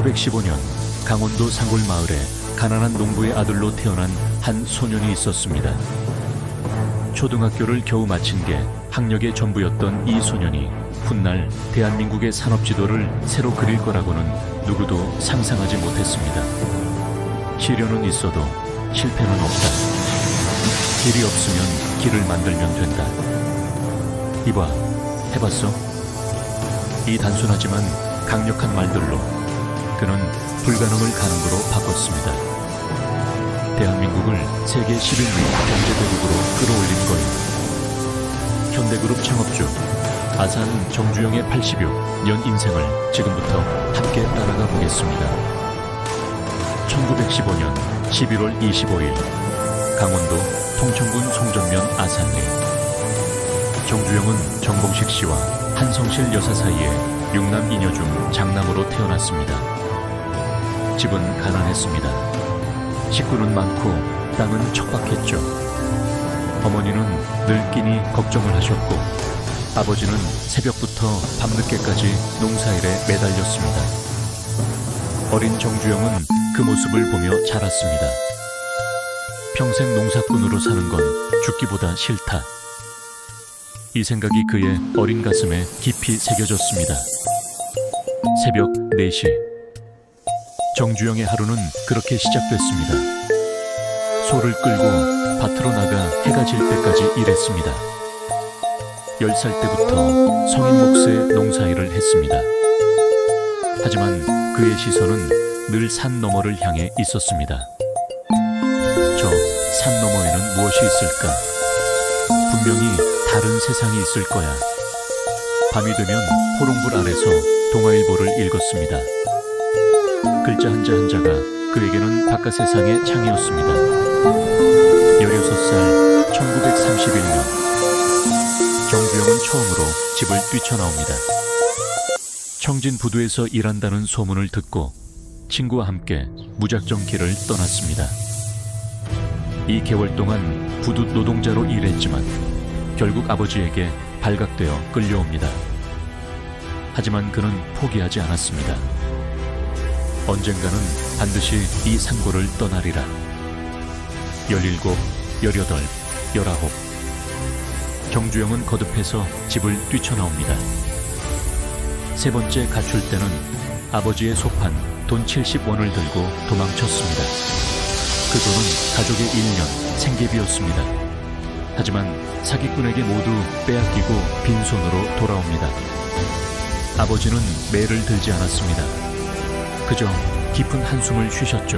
1915년 강원도 상골마을에 가난한 농부의 아들로 태어난 한 소년이 있었습니다. 초등학교를 겨우 마친 게 학력의 전부였던 이 소년이 훗날 대한민국의 산업 지도를 새로 그릴 거라고는 누구도 상상하지 못했습니다. 시련은 있어도 실패는 없다. 길이 없으면 길을 만들면 된다. 이봐, 해봤어? 이 단순하지만 강력한 말들로 그는 불가능을 가능으로 바꿨습니다. 대한민국을 세계 11위 경제대국으로 끌어올린 거예요. 현대그룹 창업주 아산 정주영의 80여 년 인생을 지금부터 함께 따라가 보겠습니다. 1915년 11월 25일 강원도 통천군 송전면 아산리. 정주영은 정봉식 씨와 한성실 여사 사이에 6남 2녀 중 장남으로 태어났습니다. 집은 가난했습니다. 식구는 많고 땅은 척박했죠. 어머니는 늘 끼니 걱정을 하셨고 아버지는 새벽부터 밤늦게까지 농사일에 매달렸습니다. 어린 정주영은 그 모습을 보며 자랐습니다. 평생 농사꾼으로 사는 건 죽기보다 싫다. 이 생각이 그의 어린 가슴에 깊이 새겨졌습니다. 새벽 4시. 정주영의 하루는 그렇게 시작됐습니다. 소를 끌고 밭으로 나가 해가 질 때까지 일했습니다. 10살 때부터 성인 몫의 농사일을 했습니다. 하지만 그의 시선은 늘 산 너머를 향해 있었습니다. 저 산 너머에는 무엇이 있을까? 분명히 다른 세상이 있을 거야. 밤이 되면 호롱불 아래서 동아일보를 읽었습니다. 글자 한자 한자가 그에게는 바깥 세상의 창이었습니다. 16살 1931년 정주영은 처음으로 집을 뛰쳐나옵니다. 청진 부두에서 일한다는 소문을 듣고 친구와 함께 무작정 길을 떠났습니다. 2개월 동안 부두 노동자로 일했지만 결국 아버지에게 발각되어 끌려옵니다. 하지만 그는 포기하지 않았습니다. 언젠가는 반드시 이 산고를 떠나리라. 17, 18, 19. 정주영은 거듭해서 집을 뛰쳐나옵니다. 세 번째 가출 때는 아버지의 소판 돈 70원을 들고 도망쳤습니다. 그 돈은 가족의 1년 생계비였습니다. 하지만 사기꾼에게 모두 빼앗기고 빈손으로 돌아옵니다. 아버지는 매를 들지 않았습니다. 그저 깊은 한숨을 쉬셨죠.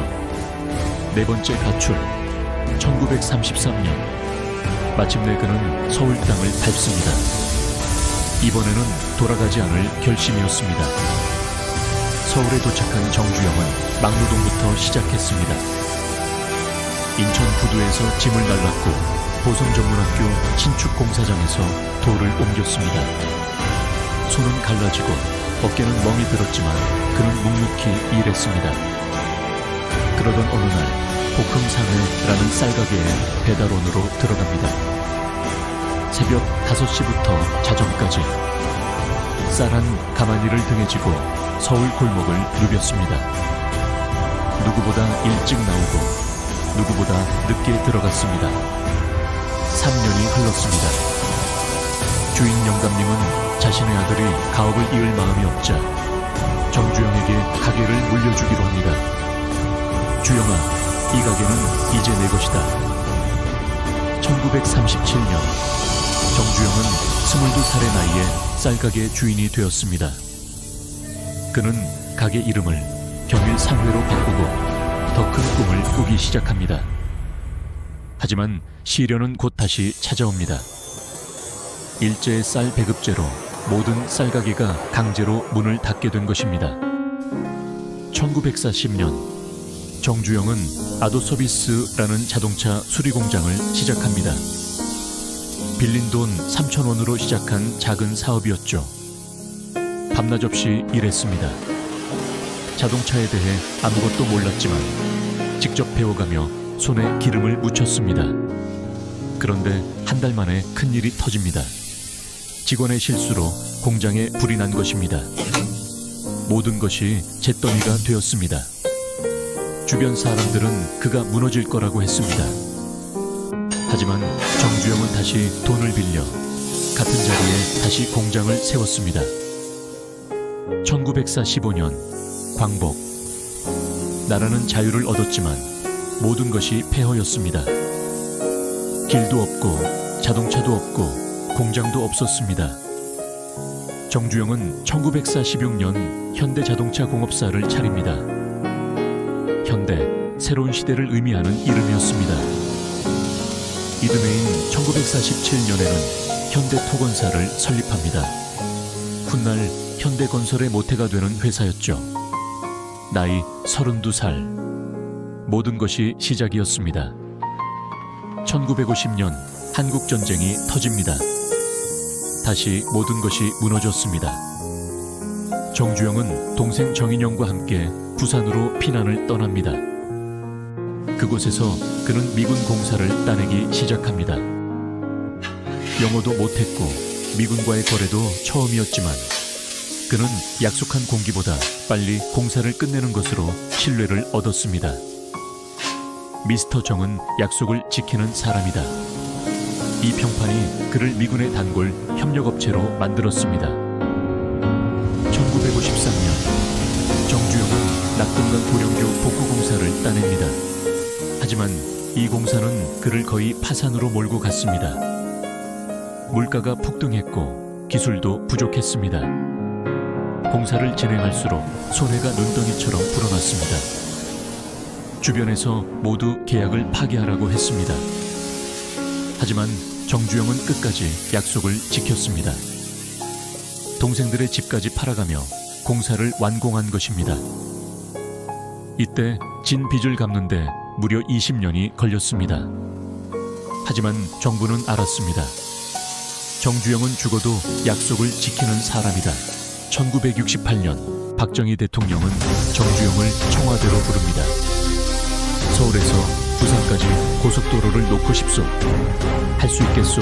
네 번째 가출 1933년. 마침내 그는 서울 땅을 밟습니다. 이번에는 돌아가지 않을 결심이었습니다. 서울에 도착한 정주영은 막노동부터 시작했습니다. 인천 부두에서 짐을 날랐고 보성전문학교 신축공사장에서 돌을 옮겼습니다. 손은 갈라지고 어깨는 멍이 들었지만 그는 묵묵히 일했습니다. 그러던 어느 날 볶음상회라는 쌀가게에 배달원으로 들어갑니다. 새벽 5시부터 자정까지 쌀한 가마니를 등에 지고 서울 골목을 누볐습니다. 누구보다 일찍 나오고 누구보다 늦게 들어갔습니다. 3년이 흘렀습니다. 주인 영감님은 자신의 아들이 가업을 이을 마음이 없자 정주영에게 가게를 물려주기로 합니다. 주영아, 이 가게는 이제 내 것이다. 1937년 정주영은 22살의 나이에 쌀가게 주인이 되었습니다. 그는 가게 이름을 경일상회로 바꾸고 더 큰 꿈을 꾸기 시작합니다. 하지만 시련은 곧 다시 찾아옵니다. 일제의 쌀 배급제로 모든 쌀가게가 강제로 문을 닫게 된 것입니다. 1940년 정주영은 아도서비스라는 자동차 수리공장을 시작합니다. 빌린 돈 3,000원으로 시작한 작은 사업이었죠. 밤낮 없이 일했습니다. 자동차에 대해 아무것도 몰랐지만 직접 배워가며 손에 기름을 묻혔습니다. 그런데 한 달 만에 큰일이 터집니다. 직원의 실수로 공장에 불이 난 것입니다. 모든 것이 잿더미가 되었습니다. 주변 사람들은 그가 무너질 거라고 했습니다. 하지만 정주영은 다시 돈을 빌려 같은 자리에 다시 공장을 세웠습니다. 1945년 광복. 나라는 자유를 얻었지만 모든 것이 폐허였습니다. 길도 없고 자동차도 없고 공장도 없었습니다. 정주영은 1946년 현대자동차공업사를 차립니다. 현대, 새로운 시대를 의미하는 이름이었습니다. 이듬해인 1947년에는 현대토건사를 설립합니다. 훗날 현대건설의 모태가 되는 회사였죠. 나이 32살. 모든 것이 시작이었습니다. 1950년 한국전쟁이 터집니다. 다시 모든 것이 무너졌습니다. 정주영은 동생 정인영과 함께 부산으로 피난을 떠납니다. 그곳에서 그는 미군 공사를 따내기 시작합니다. 영어도 못했고 미군과의 거래도 처음이었지만 그는 약속한 공기보다 빨리 공사를 끝내는 것으로 신뢰를 얻었습니다. 미스터 정은 약속을 지키는 사람이다. 이 평판이 그를 미군의 단골 협력업체로 만들었습니다. 1953년 정주영은 낙동강 도령교 복구공사를 따냅니다. 하지만 이 공사는 그를 거의 파산으로 몰고 갔습니다. 물가가 폭등했고 기술도 부족했습니다. 공사를 진행할수록 손해가 눈덩이처럼 불어났습니다. 주변에서 모두 계약을 파기하라고 했습니다. 하지만 정주영은 끝까지 약속을 지켰습니다. 동생들의 집까지 팔아가며 공사를 완공한 것입니다. 이때 진 빚을 갚는데 무려 20년이 걸렸습니다. 하지만 정부는 알았습니다. 정주영은 죽어도 약속을 지키는 사람이다. 1968년 박정희 대통령은 정주영을 청와대로 부릅니다. 서울에서 부산까지 고속도로를 놓고 싶소. 할 수 있겠소?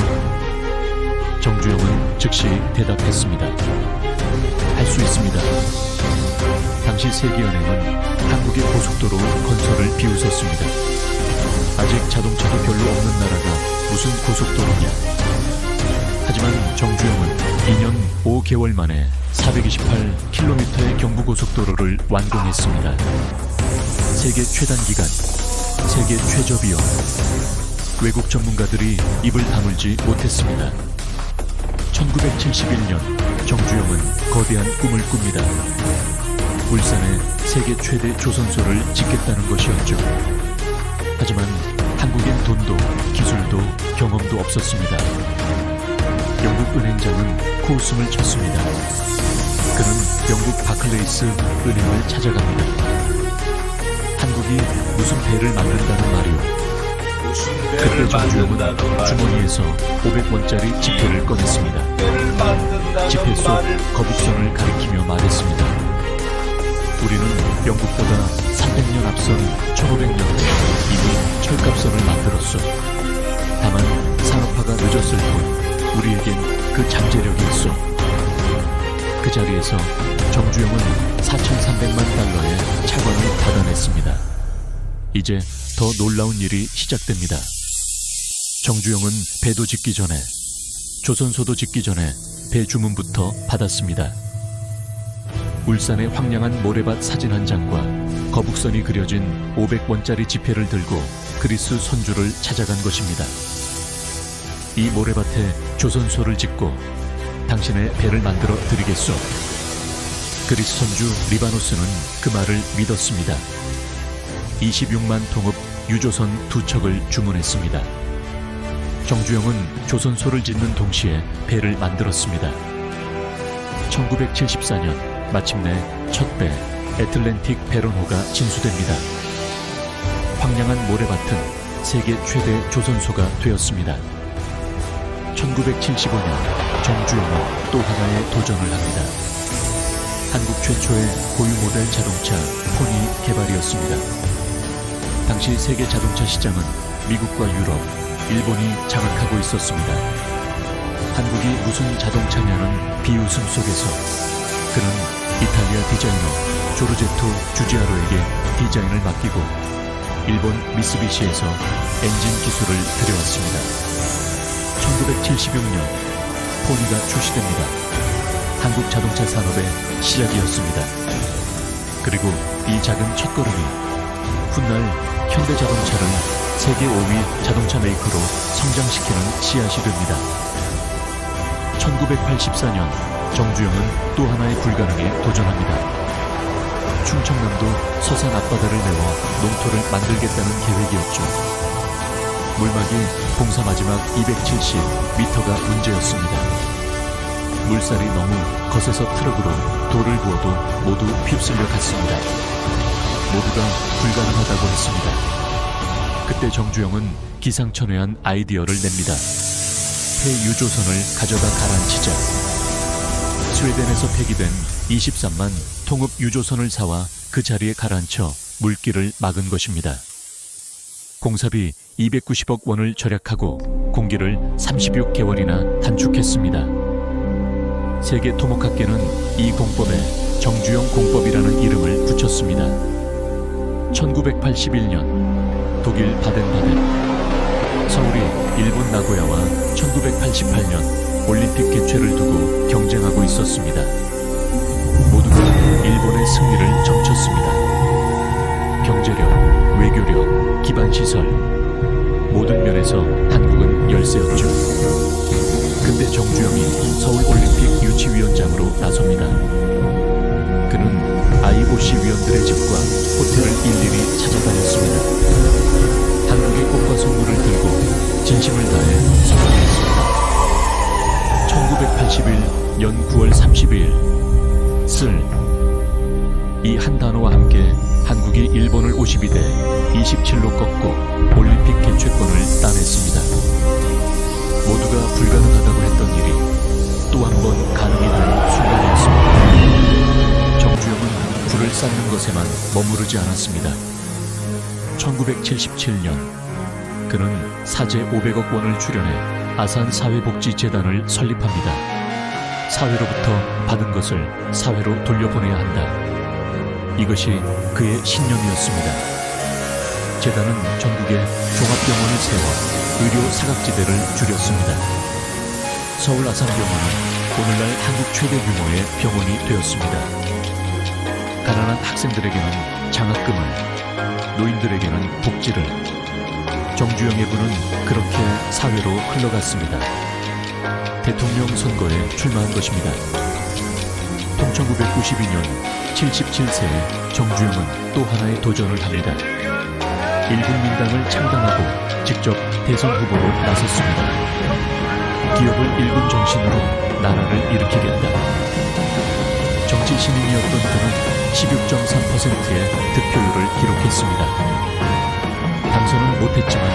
정주영은 즉시 대답했습니다. 할 수 있습니다. 당시 세계은행은 한국의 고속도로 건설을 비웃었습니다. 아직 자동차도 별로 없는 나라가 무슨 고속도로냐. 하지만 정주영은 2년 5개월 만에 428km의 경부고속도로를 완공했습니다. 세계 최단기간, 세계 최저비용. 외국 전문가들이 입을 다물지 못했습니다. 1971년 정주영은 거대한 꿈을 꿉니다. 울산에 세계 최대 조선소를 짓겠다는 것이었죠. 하지만 한국엔 돈도 기술도 경험도 없었습니다. 영국 은행장은 코웃음을 쳤습니다. 그는 영국 바클레이스 은행을 찾아갑니다. 한국이 무슨 배를 만든다는 말이오. 그때 정주영은 주머니에서 500원짜리 지폐를 꺼냈습니다. 지폐 속 거북선을 가리키며 말했습니다. 우리는 영국보다 300년 앞선 1500년대 이미 철갑선을 만들었소. 다만 산업화가 늦었을 뿐 우리에겐 그 잠재력이 있어. 그 자리에서 정주영은 4,300만 달러의 차관을 받아냈습니다. 이제 더 놀라운 일이 시작됩니다. 정주영은 배도 짓기 전에, 조선소도 짓기 전에 배 주문부터 받았습니다. 울산의 황량한 모래밭 사진 한 장과 거북선이 그려진 500원짜리 지폐를 들고 그리스 선주를 찾아간 것입니다. 이 모래밭에 조선소를 짓고 당신의 배를 만들어 드리겠소. 그리스 선주 리바노스는 그 말을 믿었습니다. 26만 통읍 유조선 2척을 주문했습니다. 정주영은 조선소를 짓는 동시에 배를 만들었습니다. 1974년 마침내 첫 배 애틀랜틱 베론호가 진수됩니다. 황량한 모래밭은 세계 최대 조선소가 되었습니다. 1975년 정주영은 또 하나의 도전을 합니다. 한국 최초의 고유 모델 자동차 폰이 개발이었습니다. 당시 세계 자동차 시장은 미국과 유럽, 일본이 장악하고 있었습니다. 한국이 무슨 자동차냐는 비웃음 속에서 그는 이탈리아 디자이너 조르제토 주지아로에게 디자인을 맡기고 일본 미쓰비시에서 엔진 기술을 들여왔습니다. 1976년 포니가 출시됩니다. 한국 자동차 산업의 시작이었습니다. 그리고 이 작은 첫걸음이 훗날 현대자동차를 세계 5위 자동차 메이커로 성장시키는 씨앗이 됩니다. 1984년 정주영은 또 하나의 불가능에 도전합니다. 충청남도 서산 앞바다를 메워 농토를 만들겠다는 계획이었죠. 물막이 공사 마지막 270m가 문제였습니다. 물살이 너무 거세서 트럭으로 돌을 부어도 모두 휩쓸려 갔습니다. 모두가 불가능하다고 했습니다. 그때 정주영은 기상천외한 아이디어를 냅니다. 폐유조선을 가져다 가라앉히자. 스웨덴에서 폐기된 23만 통읍 유조선을 사와 그 자리에 가라앉혀 물길을 막은 것입니다. 공사비 290억 원을 절약하고 공기를 36개월이나 단축했습니다. 세계 토목학계는 이 공법에 정주영 공법이라는 이름을 붙였습니다. 1981년 독일 바덴바덴, 서울이 일본 나고야와 1988년 올림픽 개최를 두고 경쟁하고 있었습니다. 모두가 일본의 승리를 점쳤습니다. 경제력, 외교력, 기반시설 모든 면에서 한국은 열세였죠. 그때 정주영이 서울올림픽 유치위원장으로 나섭니다. 그는 IOC 위원들의 집과 호텔을 일일이 찾아다녔습니다. 한국의 꽃과 선물을 들고 진심을 다해 선언했습니다. 1981년 9월 30일 이 한 단어와 함께 한국이 일본을 52대 27로 꺾고 올림픽 개최권을 따냈습니다. 모두가 불가능하다고 했던 일이 또 한 번 가능이 되는 순간이었습니다. 정주영은 불을 쌓는 것에만 머무르지 않았습니다. 1977년 그는 사재 500억 원을 출연해 아산사회복지재단을 설립합니다. 사회로부터 받은 것을 사회로 돌려보내야 한다. 이것이 그의 신념이었습니다. 재단은 전국에 종합병원을 세워 의료 사각지대를 줄였습니다. 서울 아산병원은 오늘날 한국 최대 규모의 병원이 되었습니다. 가난한 학생들에게는 장학금을, 노인들에게는 복지를, 정주영의 부는 그렇게 사회로 흘러갔습니다. 대통령 선거에 출마한 것입니다. 1992년 77세의 정주영은 또 하나의 도전을 합니다. 일국민당을 창당하고 직접 대선 후보로 나섰습니다. 기업을 일군 정신으로 나라를 일으키겠다. 정치 신인이었던 그는 16.3%의 득표율을 기록했습니다. 당선은 못했지만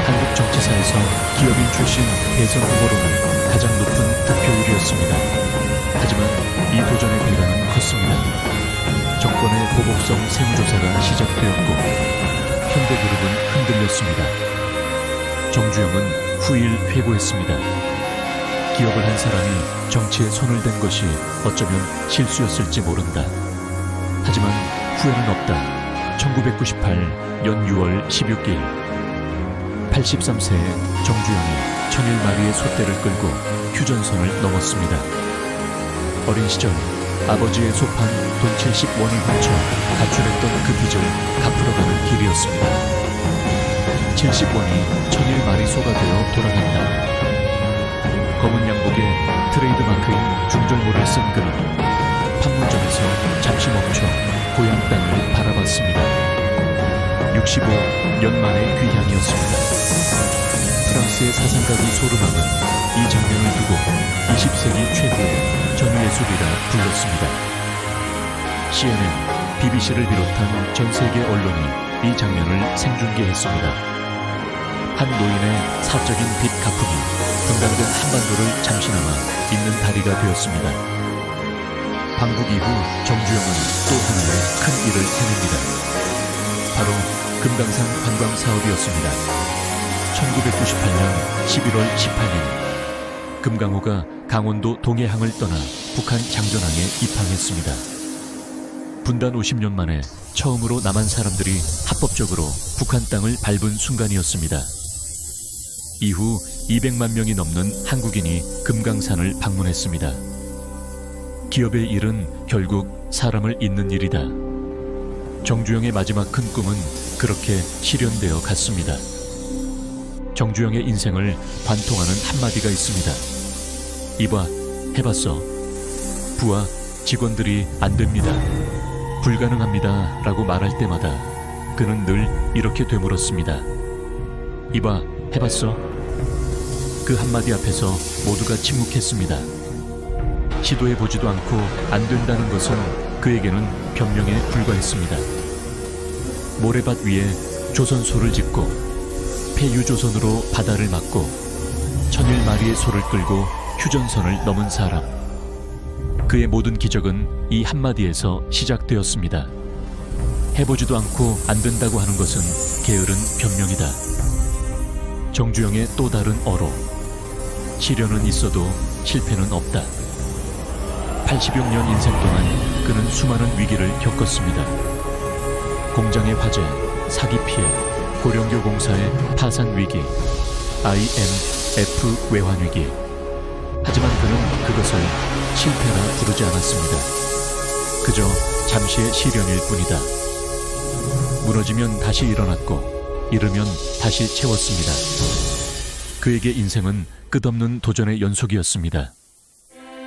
한국 정치사에서 기업인 출신 대선 후보로는 가장 높은 득표율이었습니다. 하지만 이 도전의 대가는 컸습니다. 정권의 보복성 세무조사가 시작되었고 현대그룹은 흔들렸습니다. 정주영은 후일 회고했습니다. 기업을 한 사람이 정치에 손을 댄 것이 어쩌면 실수였을지 모른다. 하지만 후회는 없다. 1998년 6월 16일 83세의 정주영이 1001마리의 소떼를 끌고 휴전선을 넘었습니다. 어린 시절 아버지의 소판 돈 70원을 훔쳐 가출했던 그 빚을 갚으러 가는 길이었습니다. 70원이 1001마리 소가 되어 돌아간다. 검은 양복에 트레이드마크인 중절모를 쓴 그는 판문점에서 잠시 멈춰 고향 땅을 바라봤습니다. 65년 만의 귀향이었습니다. 프랑스의 사상가인 소르망은 이 장면을 두고 20세기 최고의 전예술이라 불렀습니다. CNN, BBC를 비롯한 전 세계 언론이 이 장면을 생중계했습니다. 한 노인의 사적인 빚 갚음이 분당된 한반도를 잠시나마 잇는 다리가 되었습니다. 방북 이후 정주영은 또 하나의 큰 일을 해냅니다. 바로 금강산 관광 사업이었습니다. 1998년 11월 18일 금강호가 강원도 동해항을 떠나 북한 장전항에 입항했습니다. 분단 50년 만에 처음으로 남한 사람들이 합법적으로 북한 땅을 밟은 순간이었습니다. 이후 200만 명이 넘는 한국인이 금강산을 방문했습니다. 기업의 일은 결국 사람을 잇는 일이다. 정주영의 마지막 큰 꿈은 그렇게 실현되어 갔습니다. 정주영의 인생을 관통하는 한마디가 있습니다. 이봐, 해봤어. 부하, 직원들이 안 됩니다. 불가능합니다. 라고 말할 때마다 그는 늘 이렇게 되물었습니다. 이봐, 해봤어. 그 한마디 앞에서 모두가 침묵했습니다. 시도해보지도 않고 안 된다는 것은 그에게는 변명에 불과했습니다. 모래밭 위에 조선소를 짓고 폐유조선으로 바다를 막고 천일마리의 소를 끌고 휴전선을 넘은 사람. 그의 모든 기적은 이 한마디에서 시작되었습니다. 해보지도 않고 안 된다고 하는 것은 게으른 변명이다. 정주영의 또 다른 어로. 시련은 있어도 실패는 없다. 80여 년 인생 동안 그는 수많은 위기를 겪었습니다. 공장의 화재, 사기 피해, 고령교 공사의 파산 위기, IMF 외환 위기. 하지만 그는 그것을 실패라 부르지 않았습니다. 그저 잠시의 시련일 뿐이다. 무너지면 다시 일어났고 이르면 다시 채웠습니다. 그에게 인생은 끝없는 도전의 연속이었습니다.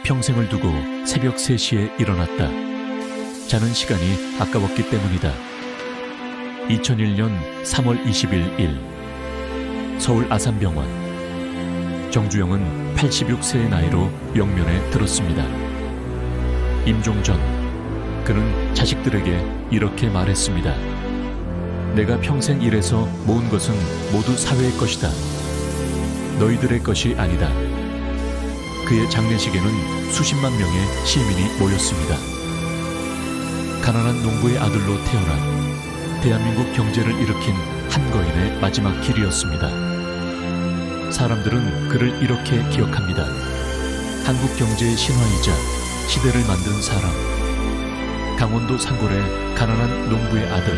평생을 두고 새벽 3시에 일어났다. 자는 시간이 아까웠기 때문이다. 2001년 3월 20일 일 서울 아산병원. 정주영은 86세의 나이로 영면에 들었습니다. 임종 전 그는 자식들에게 이렇게 말했습니다. 내가 평생 일해서 모은 것은 모두 사회의 것이다. 너희들의 것이 아니다. 그의 장례식에는 수십만 명의 시민이 모였습니다. 가난한 농부의 아들로 태어나 대한민국 경제를 일으킨 한 거인의 마지막 길이었습니다. 사람들은 그를 이렇게 기억합니다. 한국 경제의 신화이자 시대를 만든 사람. 강원도 산골의 가난한 농부의 아들.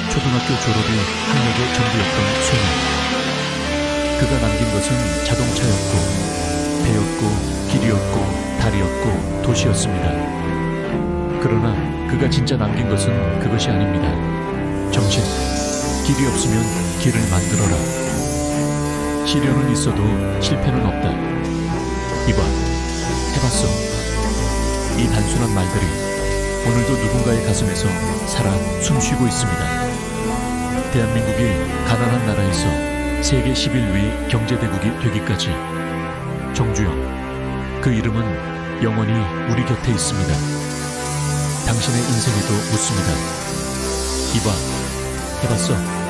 초등학교 졸업이 학력의 전부였던 소년. 그가 남긴 것은 자동차였고 배였고 길이었고 다리였고 도시였습니다. 그러나 그가 진짜 남긴 것은 그것이 아닙니다. 정신, 길이 없으면 길을 만들어라. 시련은 있어도 실패는 없다. 이봐, 해봤어. 이 단순한 말들이 오늘도 누군가의 가슴에서 살아 숨쉬고 있습니다. 대한민국이 가난한 나라에서 세계 11위 경제대국이 되기까지 정주영, 그 이름은 영원히 우리 곁에 있습니다. 당신의 인생에도 묻습니다. 이봐, 해봤어.